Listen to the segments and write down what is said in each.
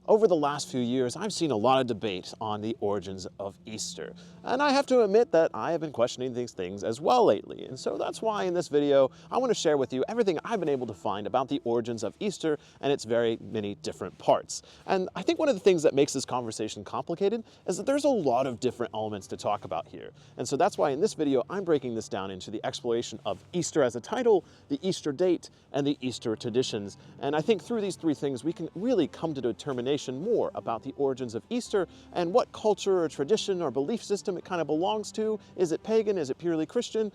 Over the last few years, I've seen a lot of debate on the origins of Easter, and I have to admit that I have been questioning these things as well lately, and so that's why in this video I want to share with you everything I've been able to find about the origins of Easter and its very many different parts. And I think one of the things that makes this conversation complicated is that there's a lot of different elements to talk about here, and so that's why in this video I'm breaking this down into the exploration of Easter as a title, the Easter date, and the Easter traditions. And I think through these three things we can really come to determination more about the origins of Easter and what culture or tradition or belief system it kind of belongs to. Is it pagan? Is it purely Christian?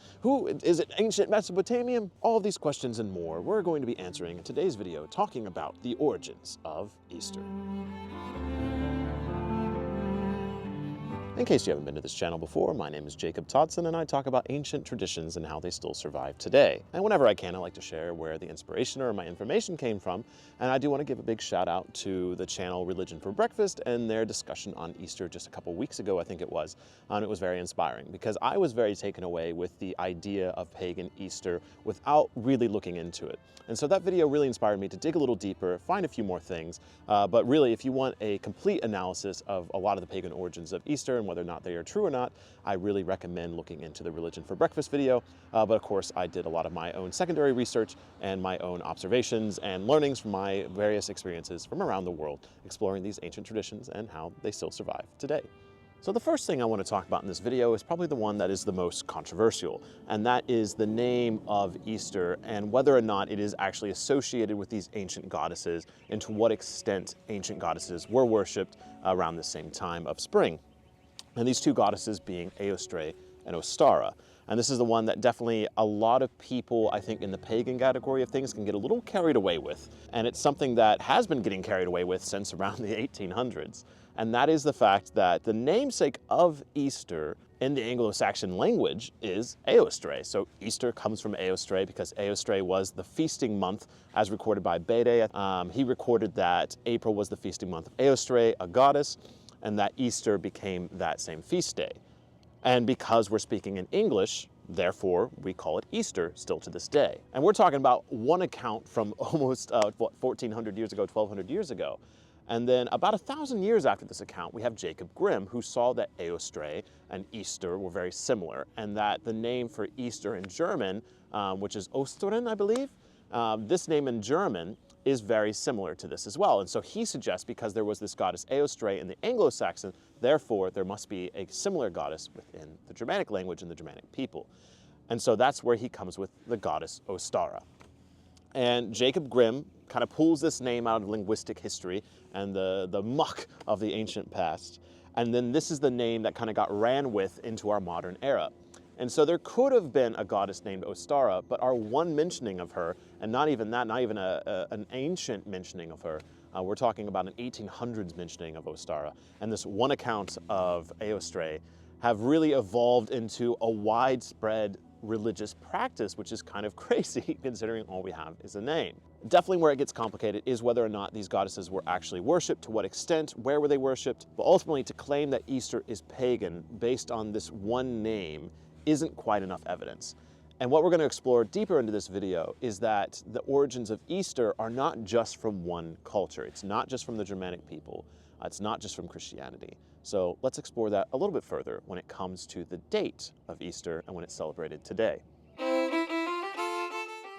Is it ancient Mesopotamian? All of these questions and more we're going to be answering in today's video, talking about the origins of Easter. In case you haven't been to this channel before, my name is Jacob Toddson and I talk about ancient traditions and how they still survive today. And whenever I can, I like to share where the inspiration or my information came from. And I do want to give a big shout out to the channel Religion for Breakfast and their discussion on Easter just a couple weeks ago, I think it was. And it was very inspiring because I was very taken away with the idea of pagan Easter without really looking into it. And so that video really inspired me to dig a little deeper, find a few more things. But really, if you want a complete analysis of a lot of the pagan origins of Easter and whether or not they are true or not, I really recommend looking into the Religion for Breakfast video. But of course, I did a lot of my own secondary research and my own observations and learnings from my various experiences from around the world, exploring these ancient traditions and how they still survive today. So the first thing I want to talk about in this video is probably the one that is the most controversial, and that is the name of Easter and whether or not it is actually associated with these ancient goddesses and to what extent ancient goddesses were worshipped around the same time of spring. And these two goddesses being Eostre and Ostara. And this is the one that definitely a lot of people, I think, in the pagan category of things can get a little carried away with. And it's something that has been getting carried away with since around the 1800s. And that is the fact that the namesake of Easter in the Anglo-Saxon language is Eostre. So Easter comes from Eostre because Eostre was the feasting month as recorded by Bede. He recorded that April was the feasting month of Eostre, a goddess, and that Easter became that same feast day. And because we're speaking in English, therefore we call it Easter still to this day. And we're talking about one account from almost 1400 years ago, 1200 years ago. And then about 1,000 years after this account, we have Jacob Grimm, who saw that Eostre and Easter were very similar, and that the name for Easter in German, which is Ostern, I believe, this name in German is very similar to this as well. And so he suggests because there was this goddess Eostre in the Anglo-Saxon, therefore there must be a similar goddess within the Germanic language and the Germanic people. And so that's where he comes with the goddess Ostara. And Jacob Grimm kind of pulls this name out of linguistic history and the muck of the ancient past. And then this is the name that kind of got ran with into our modern era. And so there could have been a goddess named Ostara, but our one mentioning of her, and not even that, not even an ancient mentioning of her, we're talking about an 1800s mentioning of Ostara. And this one account of Eostre have really evolved into a widespread religious practice, which is kind of crazy considering all we have is a name. Definitely where it gets complicated is whether or not these goddesses were actually worshipped, to what extent, where were they worshipped, but ultimately to claim that Easter is pagan based on this one name isn't quite enough evidence. And what we're going to explore deeper into this video is that the origins of Easter are not just from one culture. It's not just from the Germanic people. It's not just from Christianity. So let's explore that a little bit further when it comes to the date of Easter and when it's celebrated today.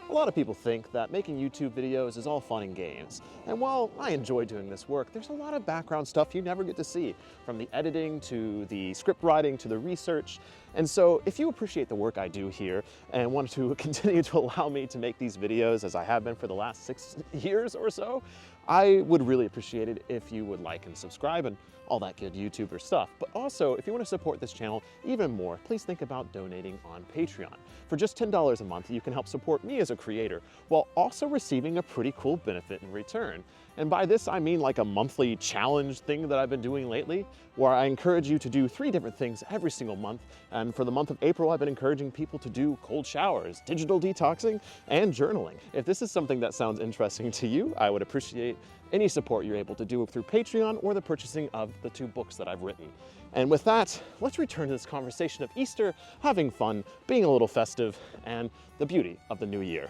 A lot of people think that making YouTube videos is all fun and games. And while I enjoy doing this work, there's a lot of background stuff you never get to see, from the editing to the script writing to the research. And so if you appreciate the work I do here and want to continue to allow me to make these videos as I have been for the last 6 years or so, I would really appreciate it if you would like and subscribe and all that good YouTuber stuff. But also, if you want to support this channel even more, please think about donating on Patreon. For just $10 a month, you can help support me as a creator while also receiving a pretty cool benefit in return. And by this, I mean like a monthly challenge thing that I've been doing lately, where I encourage you to do 3 different things every single month. And for the month of April, I've been encouraging people to do cold showers, digital detoxing, and journaling. If this is something that sounds interesting to you, I would appreciate any support you're able to do through Patreon or the purchasing of the 2 books that I've written. And with that, let's return to this conversation of Easter, having fun, being a little festive, and the beauty of the new year.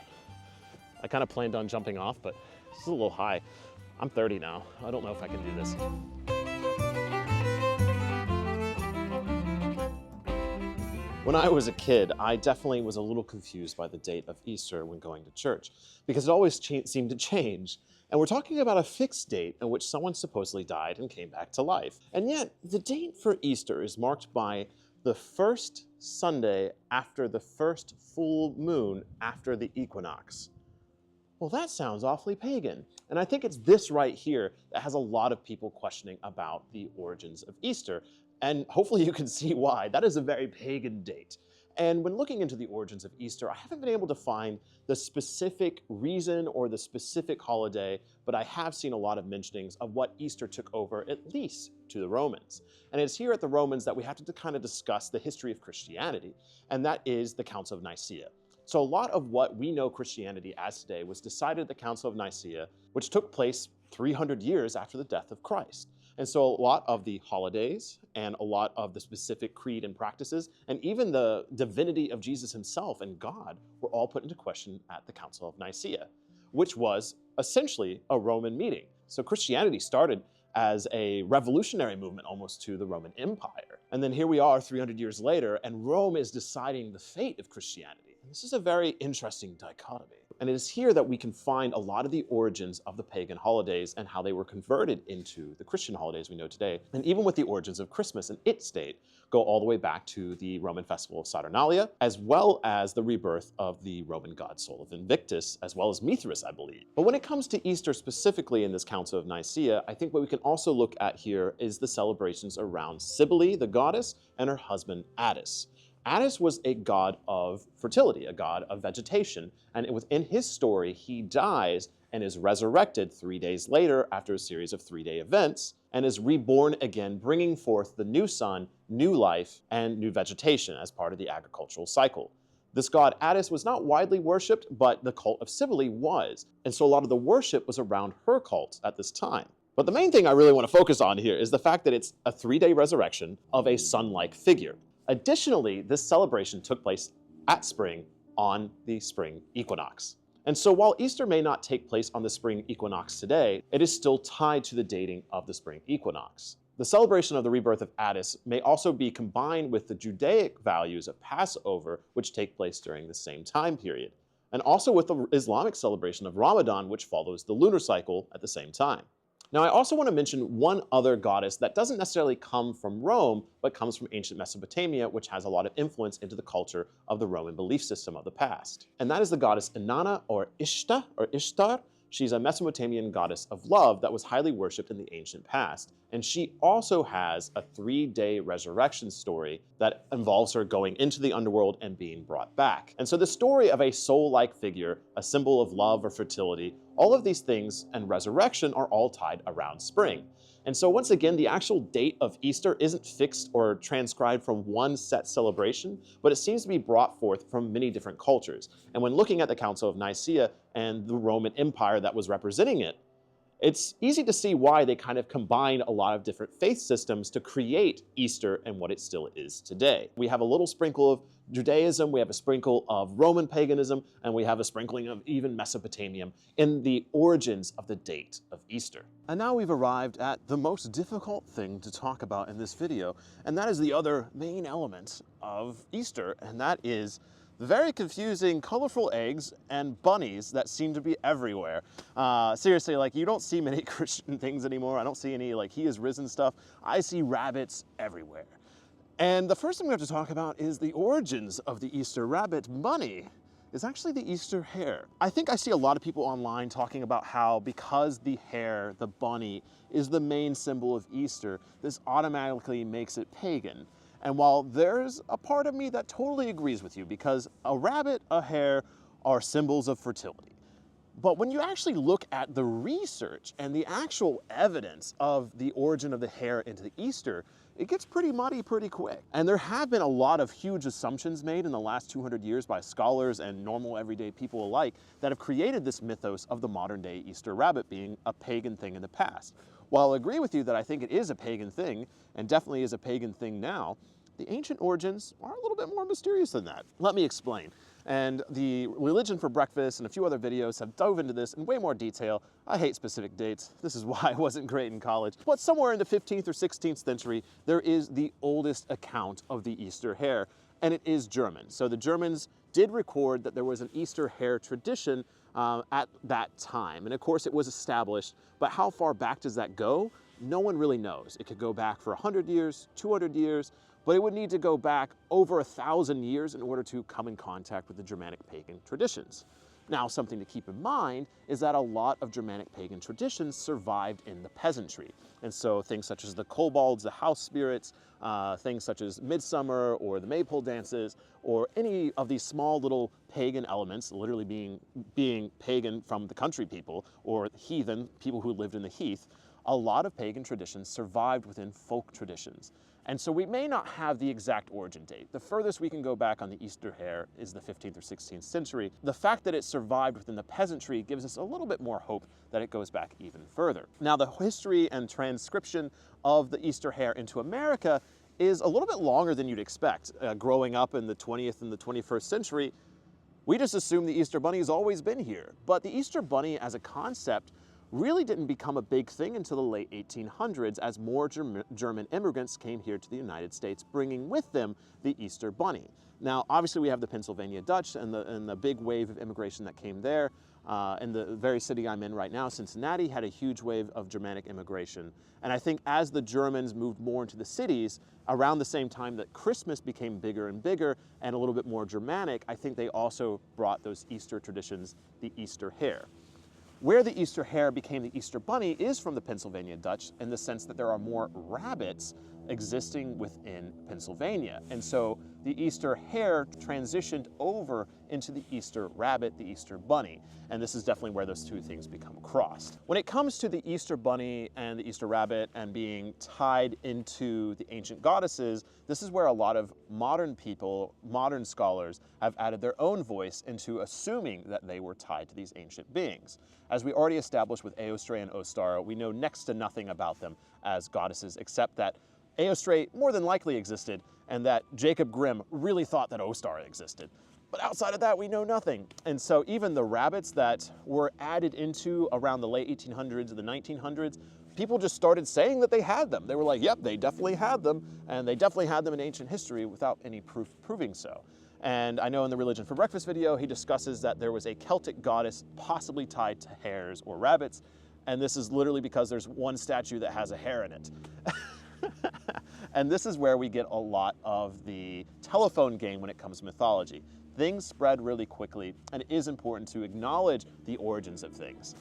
I kind of planned on jumping off, but this is a little high. I'm 30 now. I don't know if I can do this. When I was a kid, I definitely was a little confused by the date of Easter when going to church, because it always seemed to change. And we're talking about a fixed date in which someone supposedly died and came back to life. And yet, the date for Easter is marked by the first Sunday after the first full moon after the equinox. Well, that sounds awfully pagan. And I think it's this right here that has a lot of people questioning about the origins of Easter. And hopefully you can see why. That is a very pagan date. And when looking into the origins of Easter, I haven't been able to find the specific reason or the specific holiday, but I have seen a lot of mentionings of what Easter took over, at least to the Romans. And it's here at the Romans that we have to kind of discuss the history of Christianity, and that is the Council of Nicaea. So a lot of what we know Christianity as today was decided at the Council of Nicaea, which took place 300 years after the death of Christ. And so a lot of the holidays and a lot of the specific creed and practices, and even the divinity of Jesus himself and God, were all put into question at the Council of Nicaea, which was essentially a Roman meeting. So Christianity started as a revolutionary movement almost to the Roman Empire. And then here we are 300 years later, and Rome is deciding the fate of Christianity. And this is a very interesting dichotomy. And it is here that we can find a lot of the origins of the pagan holidays and how they were converted into the Christian holidays we know today. And even with the origins of Christmas and its date, go all the way back to the Roman festival of Saturnalia, as well as the rebirth of the Roman god Sol of Invictus, as well as Mithras, I believe. But when it comes to Easter specifically in this Council of Nicaea, I think what we can also look at here is the celebrations around Cybele, the goddess, and her husband Attis. Attis was a god of fertility, a god of vegetation, and within his story, he dies and is resurrected 3 days later after a series of 3-day events, and is reborn again, bringing forth the new sun, new life, and new vegetation as part of the agricultural cycle. This god Attis was not widely worshipped, but the cult of Cybele was, and so a lot of the worship was around her cult at this time. But the main thing I really want to focus on here is the fact that it's a 3-day resurrection of a sun-like figure. Additionally, this celebration took place at spring on the spring equinox. And so while Easter may not take place on the spring equinox today, it is still tied to the dating of the spring equinox. The celebration of the rebirth of Attis may also be combined with the Judaic values of Passover, which take place during the same time period, and also with the Islamic celebration of Ramadan, which follows the lunar cycle at the same time. Now, I also want to mention one other goddess that doesn't necessarily come from Rome, but comes from ancient Mesopotamia, which has a lot of influence into the culture of the Roman belief system of the past. And that is the goddess Inanna or Ishtar. She's a Mesopotamian goddess of love that was highly worshipped in the ancient past. And she also has a 3-day resurrection story that involves her going into the underworld and being brought back. And so the story of a soul-like figure, a symbol of love or fertility, all of these things and resurrection are all tied around spring. And so once again, the actual date of Easter isn't fixed or transcribed from one set celebration, but it seems to be brought forth from many different cultures. And when looking at the Council of Nicaea and the Roman Empire that was representing it, it's easy to see why they kind of combine a lot of different faith systems to create Easter and what it still is today. We have a little sprinkle of Judaism, we have a sprinkle of Roman paganism, and we have a sprinkling of even Mesopotamian in the origins of the date of Easter. And now we've arrived at the most difficult thing to talk about in this video, and that is the other main element of Easter, and that is the very confusing, colorful eggs and bunnies that seem to be everywhere. Seriously, like, you don't see many Christian things anymore. I don't see any, like, he is risen stuff. I see rabbits everywhere. And the first thing we have to talk about is the origins of the Easter rabbit bunny. Is actually the Easter hare. I think I see a lot of people online talking about how because the hare, the bunny, is the main symbol of Easter, this automatically makes it pagan. And while there's a part of me that totally agrees with you, because a rabbit, a hare are symbols of fertility. But when you actually look at the research and the actual evidence of the origin of the hare into the Easter, it gets pretty muddy pretty quick. And there have been a lot of huge assumptions made in the last 200 years by scholars and normal everyday people alike that have created this mythos of the modern day Easter rabbit being a pagan thing in the past. While I agree with you that I think it is a pagan thing, and definitely is a pagan thing now, the ancient origins are a little bit more mysterious than that. Let me explain. And the Religion for Breakfast and a few other videos have dove into this in way more detail. I hate specific dates. This is why I wasn't great in college. But somewhere in the 15th or 16th century, there is the oldest account of the Easter hare, and it is German. So the Germans did record that there was an Easter hare tradition at that time. And of course it was established, but how far back does that go? No one really knows. It could go back for 100 years, 200 years, but it would need to go back over 1,000 years in order to come in contact with the Germanic pagan traditions. Now, something to keep in mind is that a lot of Germanic pagan traditions survived in the peasantry. And so things such as the kobolds, the house spirits, things such as midsummer or the maypole dances, or any of these small little pagan elements, literally being pagan from the country people, or heathen, people who lived in the heath, a lot of pagan traditions survived within folk traditions. And so we may not have the exact origin date. The furthest we can go back on the Easter hare is the 15th or 16th century. The fact that it survived within the peasantry gives us a little bit more hope that it goes back even further. Now, the history and transcription of the Easter hare into America is a little bit longer than you'd expect. Growing up in the 20th and the 21st century, we just assume the Easter Bunny has always been here. But the Easter Bunny as a concept really didn't become a big thing until the late 1800s as more German immigrants came here to the United States, bringing with them the Easter Bunny. Now, obviously we have the Pennsylvania Dutch and the big wave of immigration that came there. In the very city I'm in right now, Cincinnati, had a huge wave of Germanic immigration. And I think as the Germans moved more into the cities, around the same time that Christmas became bigger and bigger and a little bit more Germanic, I think they also brought those Easter traditions, the Easter hare. Where the Easter hare became the Easter Bunny is from the Pennsylvania Dutch in the sense that there are more rabbits existing within Pennsylvania. And so the Easter hare transitioned over into the Easter rabbit, the Easter bunny. And this is definitely where those two things become crossed. When it comes to the Easter bunny and the Easter rabbit and being tied into the ancient goddesses, this is where a lot of modern people, modern scholars, have added their own voice into assuming that they were tied to these ancient beings. As we already established with Eostre and Ostara, we know next to nothing about them as goddesses, except that Eostre more than likely existed, and that Jacob Grimm really thought that Ostara existed. But outside of that, we know nothing. And so even the rabbits that were added into around the late 1800s and the 1900s, people just started saying that they had them. They were like, yep, they definitely had them, and they definitely had them in ancient history without any proof proving so. And I know in the Religion for Breakfast video, he discusses that there was a Celtic goddess possibly tied to hares or rabbits, and this is literally because there's one statue that has a hare in it. And this is where we get a lot of the telephone game when it comes to mythology. Things spread really quickly, and it is important to acknowledge the origins of things.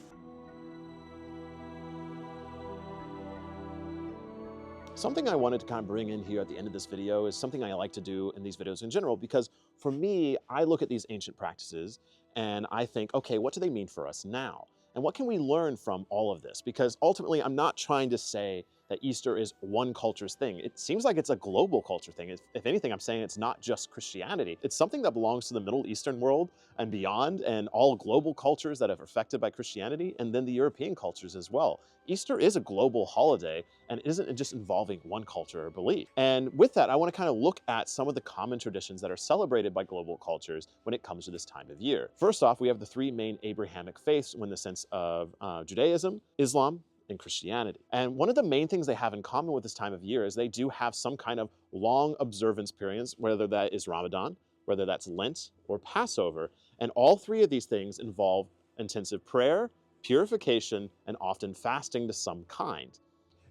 Something I wanted to kind of bring in here at the end of this video is something I like to do in these videos in general, because for me, I look at these ancient practices and I think, okay, what do they mean for us now? And what can we learn from all of this? Because ultimately, I'm not trying to say that Easter is one culture's thing. It seems like it's a global culture thing. If anything, I'm saying it's not just Christianity. It's something that belongs to the Middle Eastern world and beyond, and all global cultures that are affected by Christianity, and then the European cultures as well. Easter is a global holiday, and it isn't just involving one culture or belief. And with that, I want to kind of look at some of the common traditions that are celebrated by global cultures when it comes to this time of year. First off, we have the three main Abrahamic faiths in the sense of Judaism, Islam, and Christianity. And one of the main things they have in common with this time of year is they do have some kind of long observance periods, whether that is Ramadan, whether that's Lent, or Passover. And all three of these things involve intensive prayer, purification, and often fasting to some kind.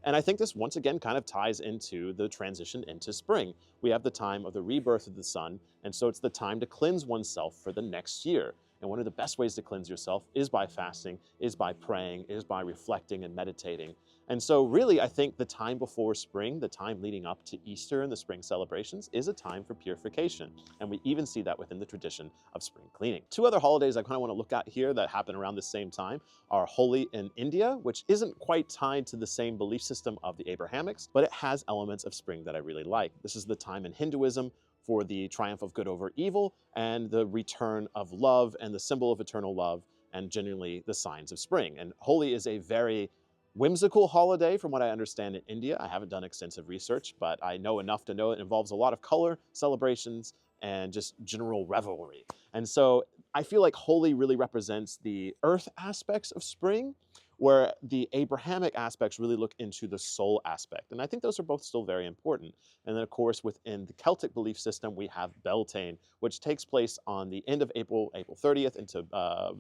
And I think this once again kind of ties into the transition into spring. We have the time of the rebirth of the sun, and so it's the time to cleanse oneself for the next year. And one of the best ways to cleanse yourself is by fasting, is by praying, is by reflecting and meditating. And so really, I think the time before spring, the time leading up to Easter and the spring celebrations, is a time for purification. And we even see that within the tradition of spring cleaning. Two other holidays I kind of want to look at here that happen around the same time are Holi in India, which isn't quite tied to the same belief system of the Abrahamics, but it has elements of spring that I really like. This is the time in Hinduism for the triumph of good over evil and the return of love and the symbol of eternal love and genuinely the signs of spring. And Holi is a very whimsical holiday from what I understand in India. I haven't done extensive research, but I know enough to know it involves a lot of color, celebrations, and just general revelry. And so I feel like holy really represents the earth aspects of spring, where the Abrahamic aspects really look into the soul aspect. And I think those are both still very important. And then, of course, within the Celtic belief system, we have Beltane, which takes place on the end of April 30th into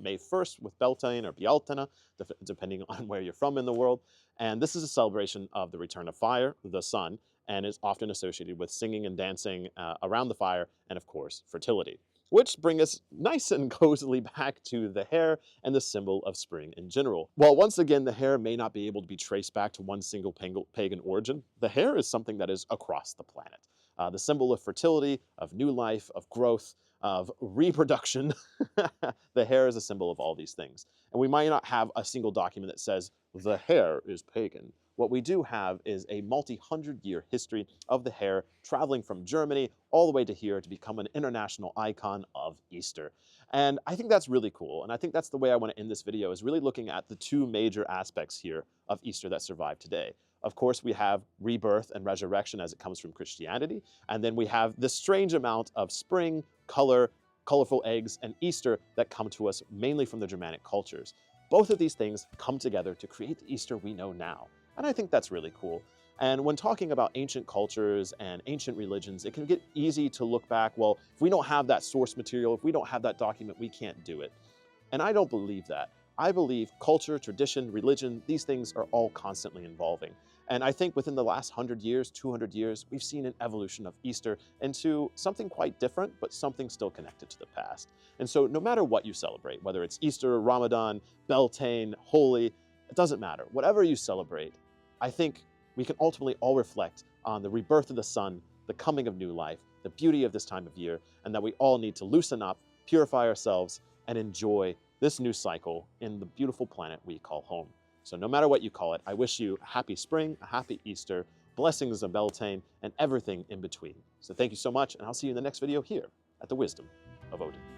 May 1st with Beltane or Bealtaine, depending on where you're from in the world. And this is a celebration of the return of fire, the sun, and is often associated with singing and dancing around the fire, and of course, fertility. Which bring us nice and cozily back to the hare and the symbol of spring in general. While once again, the hare may not be able to be traced back to one single pagan origin, the hare is something that is across the planet. The symbol of fertility, of new life, of growth, of reproduction. The hare is a symbol of all these things. And we might not have a single document that says, the hare is pagan. What we do have is a multi-hundred-year history of the hare traveling from Germany all the way to here to become an international icon of Easter. And I think that's really cool. And I think that's the way I want to end this video, is really looking at the two major aspects here of Easter that survive today. Of course, we have rebirth and resurrection as it comes from Christianity. And then we have this strange amount of spring, color, colorful eggs, and Easter that come to us mainly from the Germanic cultures. Both of these things come together to create the Easter we know now. And I think that's really cool. And when talking about ancient cultures and ancient religions, it can get easy to look back, well, if we don't have that source material, if we don't have that document, we can't do it. And I don't believe that. I believe culture, tradition, religion, these things are all constantly evolving. And I think within the last 100 years, 200 years, we've seen an evolution of Easter into something quite different, but something still connected to the past. And so no matter what you celebrate, whether it's Easter, Ramadan, Beltane, Holy, it doesn't matter. Whatever you celebrate, I think we can ultimately all reflect on the rebirth of the sun, the coming of new life, the beauty of this time of year, and that we all need to loosen up, purify ourselves, and enjoy this new cycle in the beautiful planet we call home. So no matter what you call it, I wish you a happy spring, a happy Easter, blessings of Beltane, and everything in between. So thank you so much, and I'll see you in the next video here at the Wisdom of Odin.